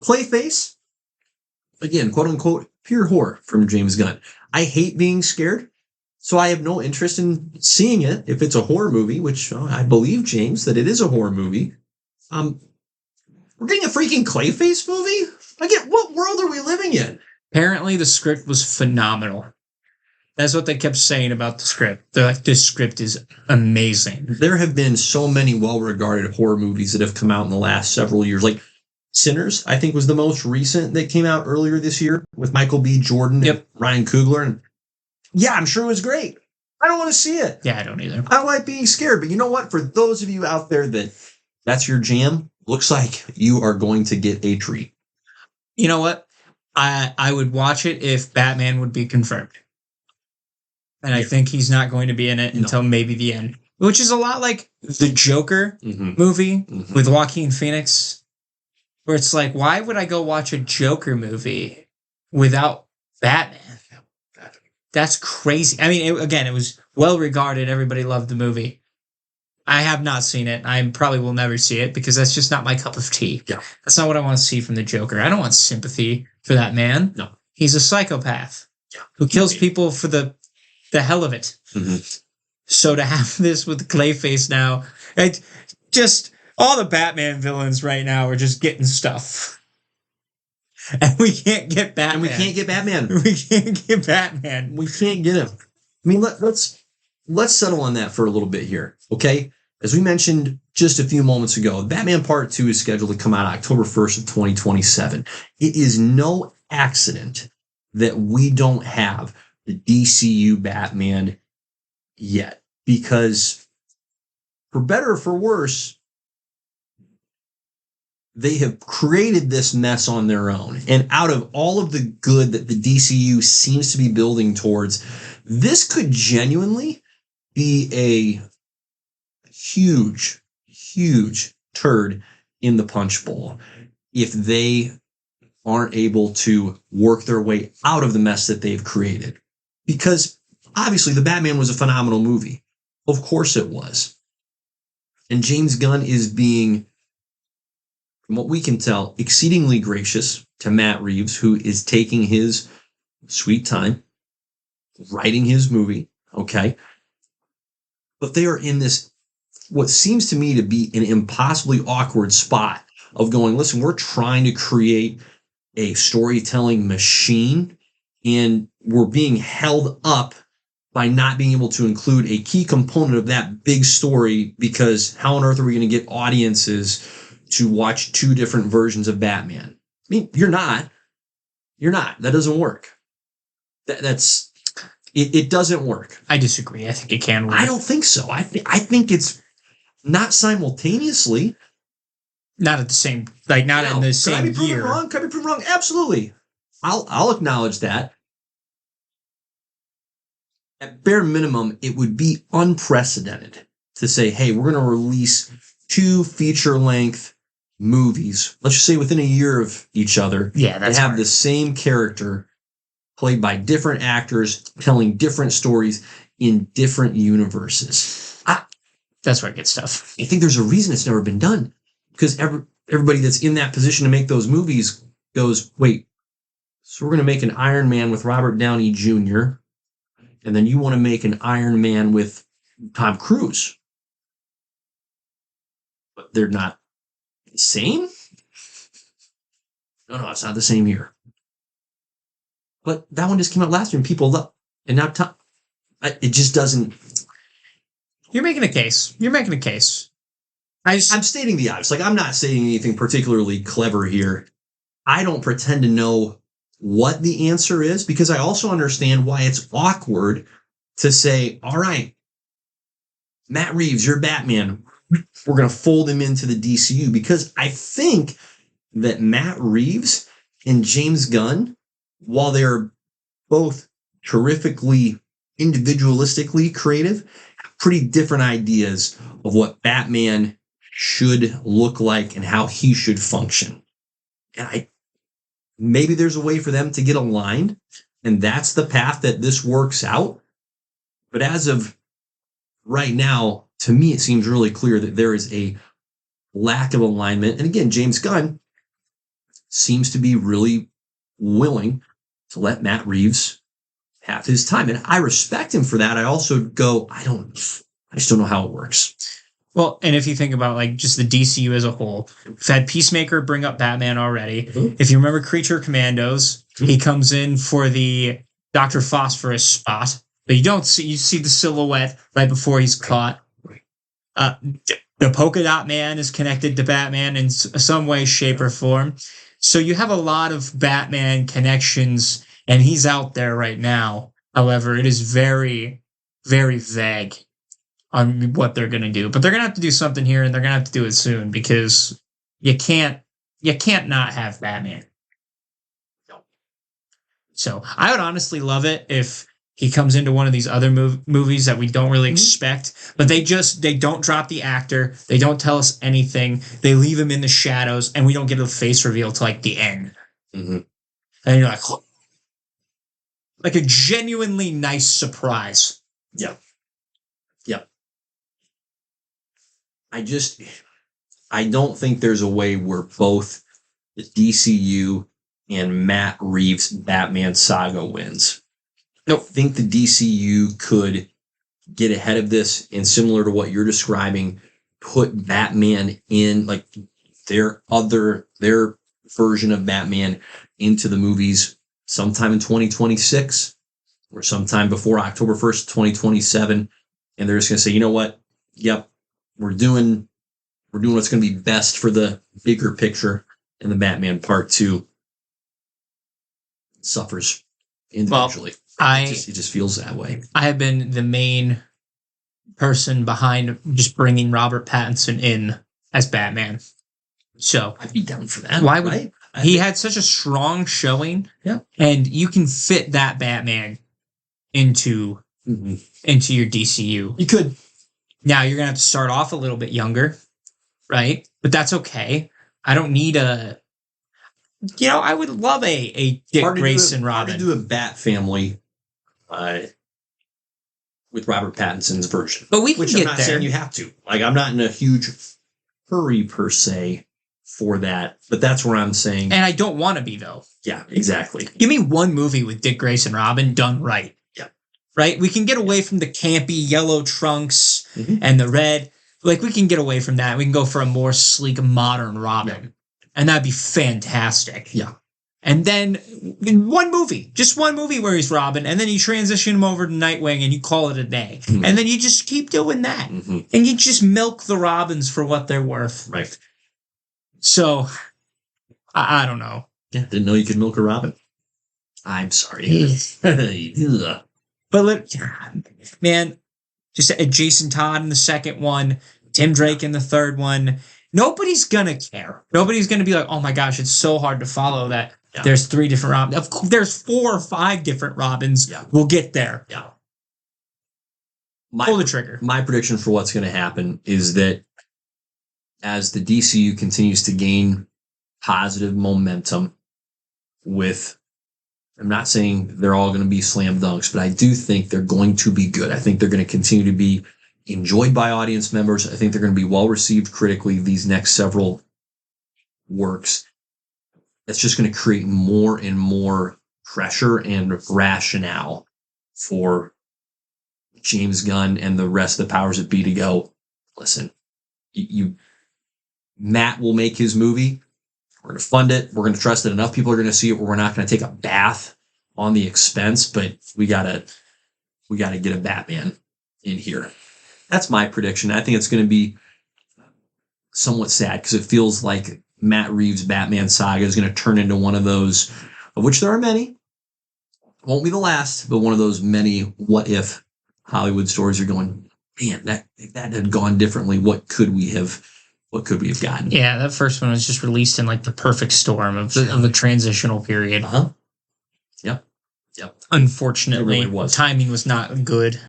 Clayface, again, quote unquote, pure horror from James Gunn. I hate being scared, so I have no interest in seeing it if it's a horror movie, which I believe, James, that it is a horror movie. We're getting a freaking Clayface movie? Again, what world are we living in? Apparently, the script was phenomenal. That's what they kept saying about the script. They're like, this script is amazing. There have been so many well-regarded horror movies that have come out in the last several years. Like Sinners, I think, was the most recent that came out earlier this year with Michael B. Jordan and Ryan Coogler. And yeah, I'm sure it was great. I don't want to see it. Yeah, I don't either. I don't like being scared. But you know what? For those of you out there that's your jam, looks like you are going to get a treat. You know what? I would watch it if Batman would be confirmed. And I think he's not going to be in it until maybe the end. Which is a lot like the Joker movie with Joaquin Phoenix. Where it's like, why would I go watch a Joker movie without Batman? That's crazy. I mean, it was well regarded. Everybody loved the movie. I have not seen it. I probably will never see it because that's just not my cup of tea. Yeah. That's not what I want to see from the Joker. I don't want sympathy for that man. No. He's a psychopath who kills people for the hell of it. So to have this with Clayface now, just all the Batman villains right now are just getting stuff. And we can't get Batman. We can't get Batman. We can't get him. I mean, let's settle on that for a little bit here, okay? As we mentioned just a few moments ago, Batman Part 2 is scheduled to come out October 1st of 2027. It is no accident that we don't have the DCU Batman yet, because for better or for worse, they have created this mess on their own. And out of all of the good that the DCU seems to be building towards, this could genuinely be a huge, huge turd in the punch bowl if they aren't able to work their way out of the mess that they've created. Because obviously the Batman was a phenomenal movie. Of course it was. And James Gunn is being, from what we can tell, exceedingly gracious to Matt Reeves, who is taking his sweet time writing his movie, okay? But they are in this, what seems to me to be an impossibly awkward spot of going, listen, we're trying to create a storytelling machine, and we're being held up by not being able to include a key component of that big story, because how on earth are we going to get audiences to watch two different versions of Batman? I mean, you're not. That doesn't work. It doesn't work. I disagree. I think it can work. I don't think so. I think it's not simultaneously. Not at the same, like not in the same year. Could I be proven wrong? Absolutely. I'll acknowledge that. At bare minimum, it would be unprecedented to say, hey, we're going to release 2 feature-length movies, let's just say within a year of each other. Yeah, that's have the same character played by different actors, telling different stories in different universes. That's where it gets tough. I think there's a reason it's never been done, because everybody that's in that position to make those movies goes, wait, so we're going to make an Iron Man with Robert Downey Jr., and then you want to make an Iron Man with Tom Cruise. But they're not the same? No, it's not the same year. But that one just came out last year and people love. And now it just doesn't. You're making a case. I'm stating the obvious. Like, I'm not saying anything particularly clever here. I don't pretend to know what the answer is, because I also understand why it's awkward to say, all right, Matt Reeves, you're Batman. We're going to fold him into the DCU, because I think that Matt Reeves and James Gunn, while they're both terrifically individualistically creative, have pretty different ideas of what Batman should look like and how he should function. And maybe there's a way for them to get aligned, and that's the path that this works out. But as of right now, to me, it seems really clear that there is a lack of alignment. And again, James Gunn, seems to be really willing to let Matt Reeves have his time. And I respect him for that. I also go, I just don't know how it works. Well, and if you think about like just the DCU as a whole, we've had Peacemaker bring up Batman already. Mm-hmm. If you remember Creature Commandos, he comes in for the Dr. Phosphorus spot, but you see the silhouette right before he's caught. The Polka Dot Man is connected to Batman in some way, shape, or form. So you have a lot of Batman connections, and he's out there right now. However, it is very, very vague on what they're going to do. But they're going to have to do something here, and they're going to have to do it soon, because you can't not have Batman. So I would honestly love it if he comes into one of these other movies that we don't really expect, but they don't drop the actor. They don't tell us anything. They leave him in the shadows, and we don't get a face reveal till like the end. Mm-hmm. And you're like a genuinely nice surprise. Yeah. Yeah. I don't think there's a way where both the DCU and Matt Reeves' Batman saga wins. I don't think the DCU could get ahead of this and, similar to what you're describing, put Batman in like their version of Batman into the movies sometime in 2026 or sometime before October 1st, 2027. And they're just going to say, you know what? Yep. We're doing what's going to be best for the bigger picture, and the Batman Part 2 suffers individually. It just feels that way. I have been the main person behind just bringing Robert Pattinson in as Batman. So I'd be down for that. Why would he had such a strong showing? Yeah, and you can fit that Batman into your DCU. You could. Now you're gonna have to start off a little bit younger, right? But that's okay. I don't need I would love a Dick Grayson Robin. Hard to do a Bat family with Robert Pattinson's version. But we can which get I'm not there. saying you have to. Like, I'm not in a huge hurry per se for that, but that's where I'm saying. And I don't want to be, though. Yeah, exactly. Give me one movie with Dick Grayson Robin done right. Yeah. Right? We can get away from the campy yellow trunks and the red. Like, we can get away from that. We can go for a more sleek, modern Robin. Yeah. And that'd be fantastic. Yeah. And then just one movie where he's Robin, and then you transition him over to Nightwing and you call it a day. Mm-hmm. And then you just keep doing that. Mm-hmm. And you just milk the Robins for what they're worth. Right. So, I don't know. Yeah, didn't know you could milk a Robin. I'm sorry. But, man, just Jason Todd in the second one, Tim Drake in the third one. Nobody's gonna care. Nobody's gonna be like, oh my gosh, it's so hard to follow that. Yeah. There's 3 different Robins. Of course, there's 4 or 5 different Robins. Yeah. We'll get there. Yeah. Pull the trigger. My prediction for what's going to happen is that as the DCU continues to gain positive momentum with, I'm not saying they're all going to be slam dunks, but I do think they're going to be good. I think they're going to continue to be enjoyed by audience members. I think they're going to be well received critically, these next several works. That's just going to create more and more pressure and rationale for James Gunn and the rest of the powers that be to go, listen, Matt will make his movie. We're going to fund it. We're going to trust that enough people are going to see it where we're not going to take a bath on the expense, but we got to get a Batman in here. That's my prediction. I think it's going to be somewhat sad because it feels like Matt Reeves' Batman saga is going to turn into one of those, of which there are many. Won't be the last, but one of those many what if Hollywood stories are going, man, that had gone differently. What could we have gotten? Yeah, that first one was just released in like the perfect storm of the transitional period. Uh-huh. Yep. Unfortunately, timing was not good.